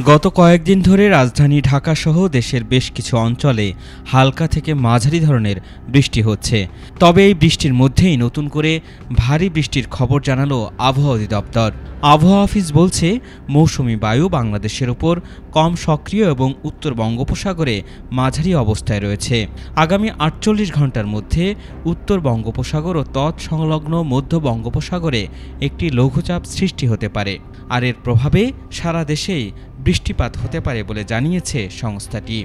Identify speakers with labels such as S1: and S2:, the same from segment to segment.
S1: গত কয়েকদিন ধরে রাজধানী ঢাকাসহ দেশের বেশ কিছু অঞ্চলে হালকা থেকে মাঝারি ধরনের বৃষ্টি হচ্ছে। তবে এই বৃষ্টির মধ্যেই নতুন করে ভারী বৃষ্টির খবর জানালো আবহাওয়া অধিদপ্তর। আবহাওয়া অফিস বলছে, মৌসুমি বায়ু বাংলাদেশের ওপর কম সক্রিয় এবং উত্তর বঙ্গোপসাগরে মাঝারি অবস্থায় রয়েছে। আগামী ৪৮ ঘন্টার মধ্যে উত্তর বঙ্গোপসাগর ও তৎসংলগ্ন মধ্য বঙ্গোপসাগরে একটি লঘুচাপ সৃষ্টি হতে পারে, আর এর প্রভাবে সারা দেশেই বৃষ্টিপাত হতে পারে বলে জানিয়েছে সংস্থাটি।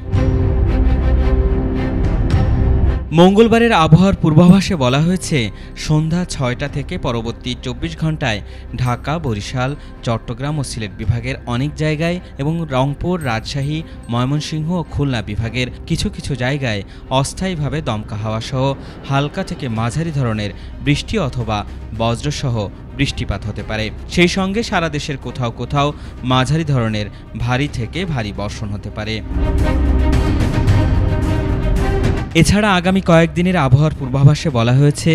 S1: মঙ্গলবারের আবহাওয়ার পূর্বাভাসে বলা হয়েছে, সন্ধ্যা ৬টা থেকে পরবর্তী ২৪ ঘন্টায় ঢাকা, বরিশাল, চট্টগ্রাম ও সিলেট বিভাগের অনেক জায়গায় এবং রংপুর, রাজশাহী, ময়মনসিংহ ও খুলনা বিভাগের কিছু কিছু জায়গায় অস্থায়ীভাবে দমকা হাওয়া সহ হালকা থেকে মাঝারি ধরনের বৃষ্টি অথবা বজ্রসহ বৃষ্টিপাত হতে পারে। সেই সঙ্গে সারা দেশের কোথাও কোথাও মাঝারি ধরনের ভারী থেকে ভারী বর্ষণ হতে পারে। এছাড়া আগামী কয়েকদিনের আবহাওয়ার পূর্বাভাসে বলা হয়েছে,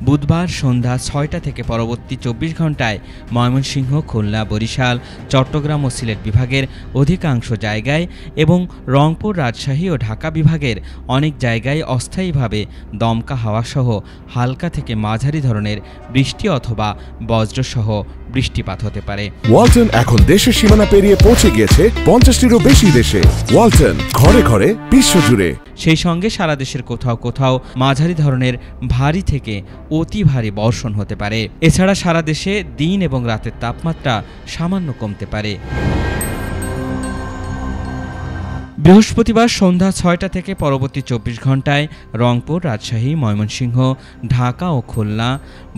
S1: বুধবার সন্ধ্যা ৬টা থেকে পরবর্তী ২৪ ঘন্টায় ময়মনসিংহ, খুলনা, বরিশাল, চট্টগ্রাম ও সিলেট বিভাগের অধিকাংশ জায়গায় এবং রংপুর, রাজশাহী ও ঢাকা বিভাগের অনেক জায়গায় অস্থায়ীভাবে দমকা হাওয়াসহ হালকা থেকে মাঝারি ধরনের বৃষ্টি অথবা বজ্রসহ বৃষ্টিপাত হতে পারে।
S2: ওয়ালটন এখন দেশের সীমানা পেরিয়ে পৌঁছে গিয়েছে ৫০টিরও বেশি দেশে। ওয়ালটন, ঘরে ঘরে বিশ্বজুড়ে।
S1: সেই সঙ্গে সারা দেশের কোথাও কোথাও মাঝারি ধরনের ভারী থেকে অতি ভারী বর্ষণ হতে পারে। এছাড়া সারা দেশে দিন এবং রাতের তাপমাত্রা সামান্য কমতে পারে। বৃহস্পতিবার সন্ধ্যা ৬টা থেকে পরবর্তী ২৪ ঘন্টায় রংপুর, রাজশাহী, ময়মনসিংহ, ঢাকা ও খুলনা,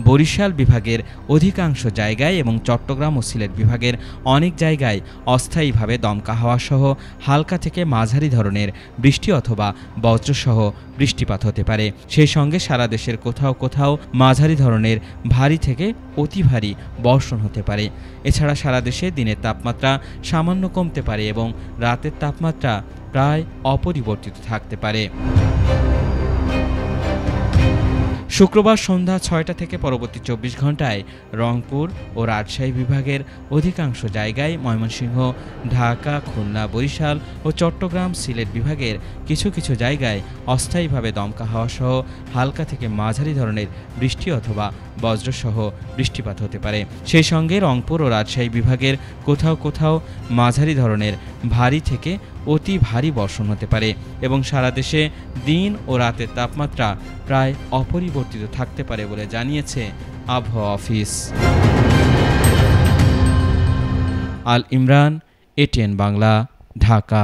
S1: বরিশাল বিভাগের অধিকাংশ জায়গায় এবং চট্টগ্রাম ও সিলেট বিভাগের অনেক জায়গায় অস্থায়ীভাবে দমকা হাওয়াসহ হালকা থেকে মাঝারি ধরনের বৃষ্টি অথবা বজ্রসহ বৃষ্টিপাত হতে পারে। সেই সঙ্গে সারা দেশের কোথাও কোথাও মাঝারি ধরনের ভারী থেকে অতি ভারী বর্ষণ হতে পারে। এছাড়া সারা দেশে দিনের তাপমাত্রা সামান্য কমতে পারে এবং রাতের তাপমাত্রা প্রায় অপরিবর্তিত থাকতে পারে। শুক্রবার সন্ধ্যা ৬টা থেকে পরবর্তী ২৪ ঘন্টায় রংপুর ও রাজশাহী বিভাগের অধিকাংশ জায়গায়, ময়মনসিংহ, ঢাকা, খুলনা, বরিশাল ও চট্টগ্রাম, সিলেট বিভাগের কিছু কিছু জায়গায় অস্থায়ীভাবে দমকা হাওয়াসহ হালকা থেকে মাঝারি ধরনের বৃষ্টি অথবা বজ্রসহ বৃষ্টিপাত হতে পারে। সেই সঙ্গে রংপুর ও রাজশাহী বিভাগের কোথাও কোথাও মাঝারি ধরনের ভারী থেকে অতি ভারী বর্ষণ হতে পারে এবং সারা দেশে দিন ও রাতের তাপমাত্রা প্রায় অপরিবর্তিত থাকতে পারে বলে জানিয়েছে আবহাওয়া অফিস। আল ইমরান, এটিএন বাংলা, ঢাকা।